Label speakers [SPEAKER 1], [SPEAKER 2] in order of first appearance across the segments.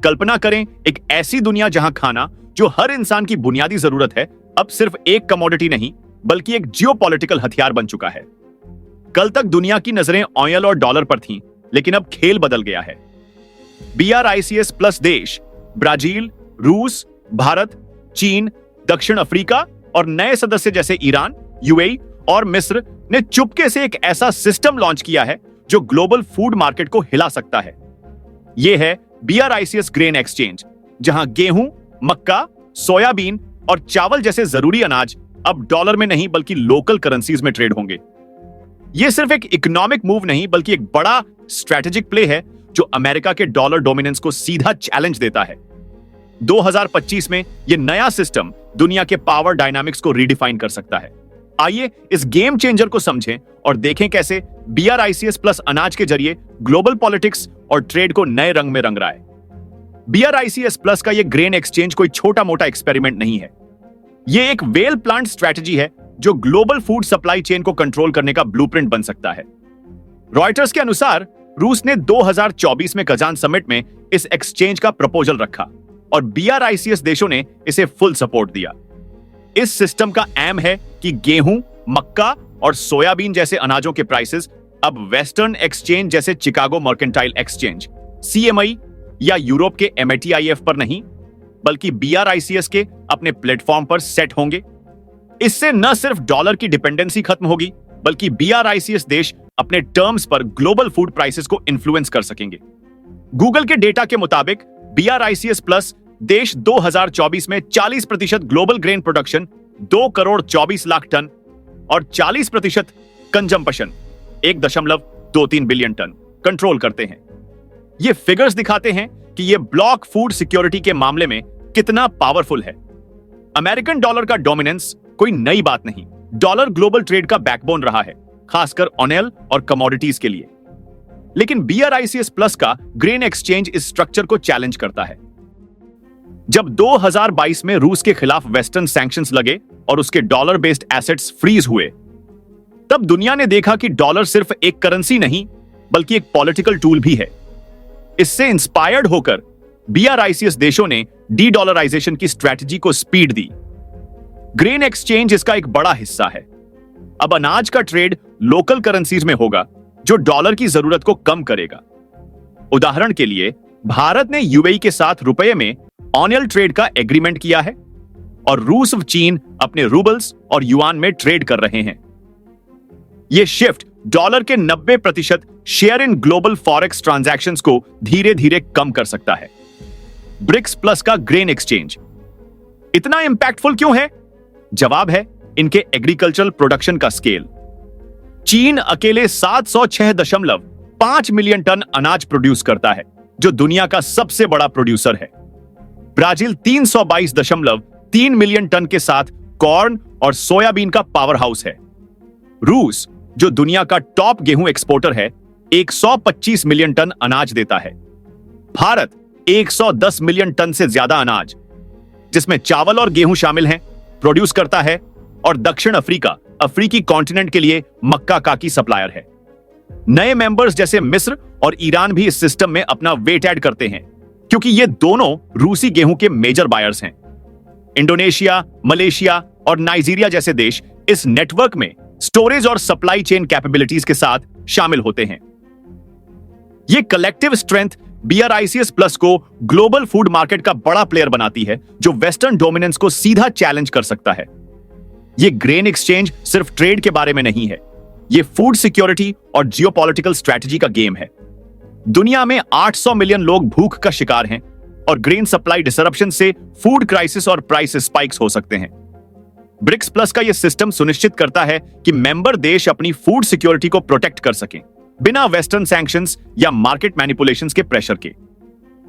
[SPEAKER 1] कल्पना करें एक ऐसी दुनिया जहां खाना, जो हर इंसान की बुनियादी जरूरत है, अब सिर्फ एक कमोडिटी नहीं बल्कि एक जियोपॉलिटिकल हथियार बन चुका है। कल तक दुनिया की नजरें ऑयल और डॉलर पर थीं, लेकिन अब खेल बदल गया है। BRICS प्लस देश ब्राजील, रूस, भारत, चीन, दक्षिण अफ्रीका और नए सदस्य जैसे ईरान, UAE और मिस्र ने चुपके से एक ऐसा सिस्टम लॉन्च किया है जो ग्लोबल फूड मार्केट को हिला सकता है। यह है BRICS ग्रेन एक्सचेंज, जहां गेहूं, मक्का, सोयाबीन और चावल जैसे जरूरी अनाज अब डॉलर में नहीं बल्कि लोकल करेंसीज में ट्रेड होंगे। यह सिर्फ एक इकोनॉमिक मूव नहीं बल्कि एक बड़ा स्ट्रेटेजिक प्ले है जो अमेरिका के डॉलर डोमिनेंस को सीधा चैलेंज देता है। 2025 में यह नया सिस्टम दुनिया के पावर डायनामिक्स को रीडिफाइन कर सकता है। आइए इस गेम चेंजर को समझें और देखें कैसे BRICS प्लस अनाज के जरिए ग्लोबल पॉलिटिक्स और ट्रेड को नए रंग में रंग रहा है। BRICS प्लस का यह ग्रेन एक्सचेंज कोई छोटा मोटा एक्सपेरिमेंट नहीं है। यह एक वेल प्लान्ड स्ट्रेटजी है जो ग्लोबल फूड सप्लाई चेन को कंट्रोल करने का ब्लूप्रिंट बन सकता है। रॉयटर्स के अनुसार रूस ने 2024 में कजान समिट में इस एक्सचेंज का प्रपोजल रखा और BRICS देशों ने इसे फुल सपोर्ट दिया। इस सिस्टम का एम है कि गेहूं, मक्का और सोयाबीन जैसे अनाजों के प्राइसेस अब वेस्टर्न एक्सचेंज जैसे चिकागो मर्केंटाइल एक्सचेंज CME या यूरोप के MATIF पर नहीं बल्कि BRICS के अपने प्लेटफॉर्म पर सेट होंगे। इससे न सिर्फ डॉलर की डिपेंडेंसी खत्म होगी बल्कि BRICS देश अपने टर्म्स पर ग्लोबल फूड प्राइसेस को इन्फ्लुएंस कर सकेंगे। गूगल के डेटा के मुताबिक BRICS प्लस देश 2024 में 40% global grain production 2 crore 24 lakh tonne और 40% कंजम्पशन 1.23 बिलियन टन कंट्रोल करते हैं। ये फिगर्स दिखाते हैं कि ये ब्लॉक फूड सिक्योरिटी के मामले में कितना पावरफुल है। अमेरिकन डॉलर का डोमिनेंस कोई नई बात नहीं। डॉलर ग्लोबल ट्रेड का बैकबोन रहा है, खासकर ऑयल और कमोडिटीज के लिए। लेकिन BRICS प्लस का ग्रेन एक्सचेंज इस स्ट्रक्चर को चैलेंज करता है। जब 2022 में रूस के खिलाफ वेस्टर्न सैंक्शंस लगे और उसके डॉलर बेस्ड एसेट्स फ्रीज हुए, तब दुनिया ने देखा कि डॉलर सिर्फ एक करेंसी नहीं बल्कि एक पॉलिटिकल टूल भी है। इससे इंस्पायर्ड होकर BRICS देशों ने डी-डॉलराइजेशन की स्ट्रेटजी को स्पीड दी। ग्रेन एक्सचेंज इसका एक बड़ा हिस्सा है। अब अनाज का ट्रेड लोकल करेंसीज में होगा जो डॉलर की जरूरत को कम करेगा। उदाहरण के लिए भारत ने UAE के साथ रुपये में ऑनियल ट्रेड का एग्रीमेंट किया है और रूस व चीन अपने रूबल्स और युआन में ट्रेड कर रहे हैं। यह शिफ्ट डॉलर के 90% share in global forex transactions को धीरे धीरे कम कर सकता है। ब्रिक्स प्लस का ग्रेन एक्सचेंज इतना इंपैक्टफुल क्यों है? जवाब है इनके एग्रीकल्चरल प्रोडक्शन का स्केल। चीन अकेले 706.5 मिलियन टन अनाज प्रोड्यूस करता है, जो दुनिया का सबसे बड़ा प्रोड्यूसर है। ब्राजील 322.3 मिलियन टन के साथ कॉर्न और सोयाबीन का पावर हाउस है। रूस, जो दुनिया का टॉप गेहूं एक्सपोर्टर है, 125 मिलियन टन अनाज देता है। भारत 110 मिलियन टन से ज्यादा अनाज, जिसमें चावल और गेहूं शामिल हैं, प्रोड्यूस करता है। और दक्षिण अफ्रीका अफ्रीकी कॉन्टिनेंट के लिए मक्का का की सप्लायर है। नए मेंबर्स जैसे मिस्र और ईरान भी इस सिस्टम में अपना वेट ऐड करते हैं, क्योंकि ये दोनों रूसी गेहूं के मेजर बायर्स हैं। इंडोनेशिया, मलेशिया और नाइजीरिया जैसे देश इस नेटवर्क में स्टोरेज और सप्लाई चेन कैपेबिलिटीज के साथ शामिल होते हैं। ये कलेक्टिव स्ट्रेंथ BRICS प्लस को ग्लोबल फूड मार्केट का बड़ा प्लेयर बनाती है, जो वेस्टर्न डोमिनेंस को सीधा चैलेंज कर सकता है। ये ग्रेन एक्सचेंज सिर्फ ट्रेड के बारे में नहीं है, ये फूड सिक्योरिटी और जियोपॉलिटिकल स्ट्रेटजी का गेम है। दुनिया में 800 मिलियन लोग भूख का शिकार हैं और ग्रेन सप्लाई डिसरप्शन से फूड क्राइसिस और प्राइस स्पाइक्स हो सकते हैं। ब्रिक्स प्लस का यह सिस्टम सुनिश्चित करता है कि मेंबर देश अपनी फूड सिक्योरिटी को प्रोटेक्ट कर सकें, बिना वेस्टर्न सैंक्शंस या मार्केट मैनिपुलेशंस के प्रेशर के।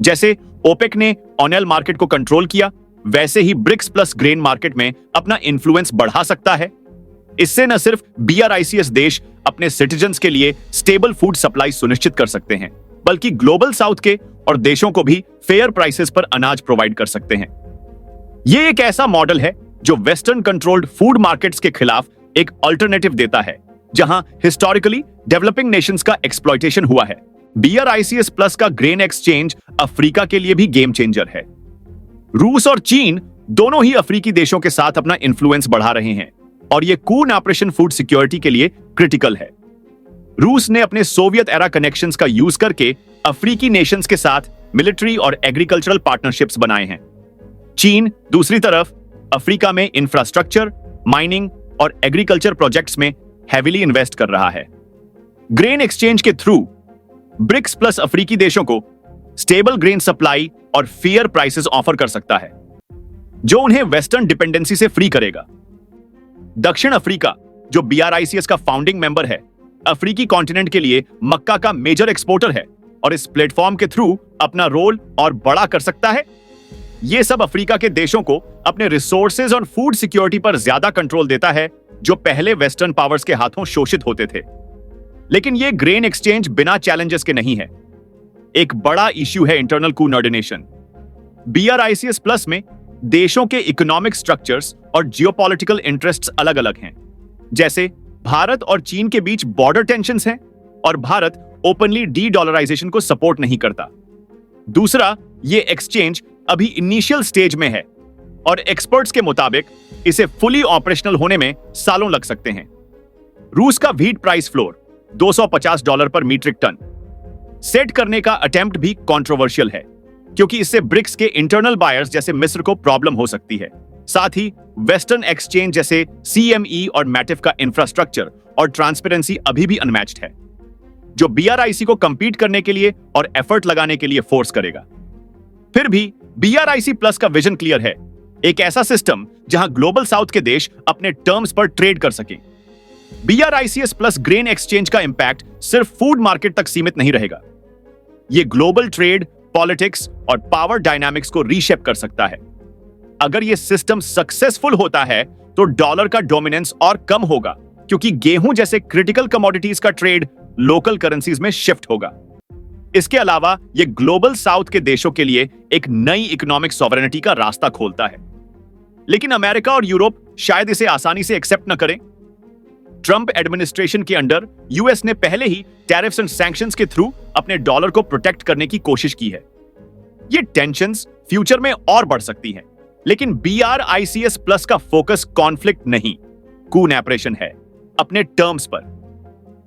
[SPEAKER 1] जैसे ओपेक ने ऑयल मार्केट को कंट्रोल किया, वैसे ही ब्रिक्स प्लस ग्रेन मार्केट में अपना इन्फ्लुएंस बढ़ा सकता है। इससे न सिर्फ BRICS देश अपने सिटीजन्स के लिए स्टेबल फूड सप्लाई सुनिश्चित कर सकते हैं, बल्कि ग्लोबल साउथ के और देशों को भी फेयर प्राइसेस पर अनाज प्रोवाइड कर सकते हैं। यह एक ऐसा मॉडल है जो वेस्टर्न कंट्रोल्ड फूड मार्केट्स के खिलाफ एक अल्टरनेटिव देता है, जहां हिस्टोरिकली डेवलपिंग नेशंस का एक्सप्लॉयटेशन हुआ है BRICS प्लस का ग्रेन एक्सचेंज अफ्रीका के लिए भी गेम चेंजर है। रूस और चीन दोनों ही अफ्रीकी देशों के साथ अपना इन्फ्लुएंस बढ़ा रहे हैं और यह कून ऑपरेशन फूड सिक्योरिटी के लिए क्रिटिकल है। रूस ने अपने सोवियत एरा कनेक्शंस का यूज करके अफ्रीकी नेशंस के साथ मिलिट्री और एग्रीकल्चरल पार्टनरशिप्स बनाए हैं। चीन दूसरी तरफ अफ्रीका में इंफ्रास्ट्रक्चर, माइनिंग और एग्रीकल्चर प्रोजेक्ट्स में हेविली इन्वेस्ट कर रहा है। ग्रेन एक्सचेंज के थ्रू ब्रिक्स प्लस अफ्रीकी देशों को स्टेबल ग्रेन सप्लाई और फेयर प्राइसेस ऑफर कर सकता है, जो उन्हें वेस्टर्न डिपेंडेंसी से फ्री करेगा। दक्षिण अफ्रीका, जो BRICS का फाउंडिंग मेंबर है, अफ्रीकी कॉन्टिनेंट के लिए मक्का का मेजर एक्सपोर्टर है और इस प्लेटफॉर्म के थ्रू अपना रोल और बड़ा कर सकता है। यह सब अफ्रीका के देशों को अपने रिसोर्सेज और फूड सिक्योरिटी पर ज्यादा कंट्रोल देता है, जो पहले वेस्टर्न पावर्स के हाथों शोषित होते थे। लेकिन यह ग्रेन एक्सचेंज बिना चैलेंजेस के नहीं है। एक बड़ा इश्यू है इंटरनल कोऑर्डिनेशन। BRICS प्लस में देशों के इकोनॉमिक स्ट्रक्चर्स और जियोपॉलिटिकल इंटरेस्ट्स अलग अलग हैं। जैसे भारत और चीन के बीच बॉर्डर टेंशंस हैं और भारत ओपनली डी-डॉलराइजेशन को सपोर्ट नहीं करता। दूसरा, यह एक्सचेंज अभी इनिशियल स्टेज में है और एक्सपर्ट्स के मुताबिक इसे फुली ऑपरेशनल होने में सालों लग सकते हैं। रूस का व्हीट प्राइस फ्लोर $250 पर मीट्रिक टन सेट करने का अटेम्प्ट भी कंट्रोवर्शियल है, क्योंकि इससे ब्रिक्स के इंटरनल बायर्स जैसे मिस्र को प्रॉब्लम हो सकती है। साथ ही वेस्टर्न एक्सचेंज जैसे CME और मैटिफ का इंफ्रास्ट्रक्चर और ट्रांसपेरेंसी अभी भी अनमैच्ड है, जो BRIC को कंपीट करने के लिए और एफर्ट लगाने के लिए फोर्स करेगा। फिर भी BRIC प्लस का विजन क्लियर है, एक ऐसा सिस्टम जहां ग्लोबल साउथ के देश अपने टर्म्स पर ट्रेड कर सकें। BRICS प्लस ग्रेन एक्सचेंज का इंपैक्ट सिर्फ फूड मार्केट तक सीमित नहीं रहेगा। यह ग्लोबल ट्रेड, पॉलिटिक्स और पावर डायनामिक्स को रीशेप कर सकता है। अगर यह सिस्टम सक्सेसफुल होता है तो डॉलर का डोमिनेंस और कम होगा, क्योंकि गेहूं जैसे क्रिटिकल कमोडिटीज का ट्रेड लोकल करेंसीज में शिफ्ट होगा। इसके अलावा यह ग्लोबल साउथ के देशों के लिए एक नई इकोनॉमिक सॉवरेनिटी का रास्ता खोलता है। लेकिन अमेरिका और यूरोप शायद इसे आसानी से एक्सेप्ट न करें। ट्रंप एडमिनिस्ट्रेशन के अंडर यूएस ने पहले ही टैरिफ्स एंड सैंक्शंस के थ्रू अपने डॉलर को प्रोटेक्ट करने की कोशिश की है। ये टेंशंस फ्यूचर में और बढ़ सकती हैं, लेकिन BRICS प्लस का फोकस कॉन्फ्लिक्ट नहीं, कून ऑपरेशन है, अपने टर्म्स पर।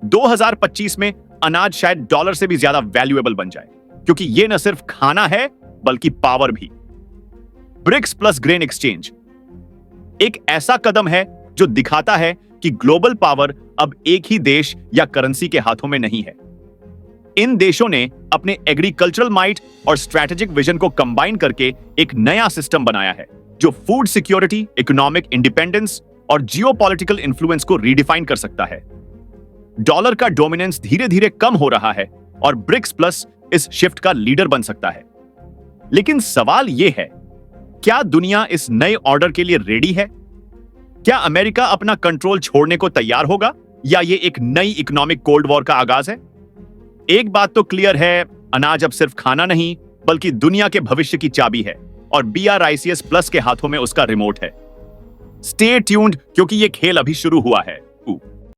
[SPEAKER 1] 2025 में अनाज शायद डॉलर से भी ज्यादा वैल्यूएबल बन जाए, क्योंकि ये न सिर्फ खाना है बल्कि पावर भी। ब्रिक्स प्लस ग्रेन एक्सचेंज एक ऐसा कदम है जो दिखाता है कि ग्लोबल पावर अब एक ही देश या करेंसी के हाथों में नहीं है। इन देशों ने अपने एग्रीकल्चरल माइट और स्ट्रैटेजिक विजन को कंबाइन करके एक नया सिस्टम बनाया है, जो फूड सिक्योरिटी, इकोनॉमिक इंडिपेंडेंस और जियोपॉलिटिकल इन्फ्लुएंस को रीडिफाइन कर सकता है। डॉलर का डोमिनेंस धीरे धीरे कम हो रहा है और ब्रिक्स प्लस इस शिफ्ट का लीडर बन सकता है। लेकिन सवाल यह है, क्या दुनिया इस नए ऑर्डर के लिए रेडी है? क्या अमेरिका अपना कंट्रोल छोड़ने को तैयार होगा, या यह एक नई इकोनॉमिक कोल्ड वॉर का आगाज है? एक बात तो क्लियर है, अनाज अब सिर्फ खाना नहीं बल्कि दुनिया के भविष्य की चाबी है और BRICS प्लस के हाथों में उसका रिमोट है। स्टे ट्यून्ड, क्योंकि यह खेल अभी शुरू हुआ है।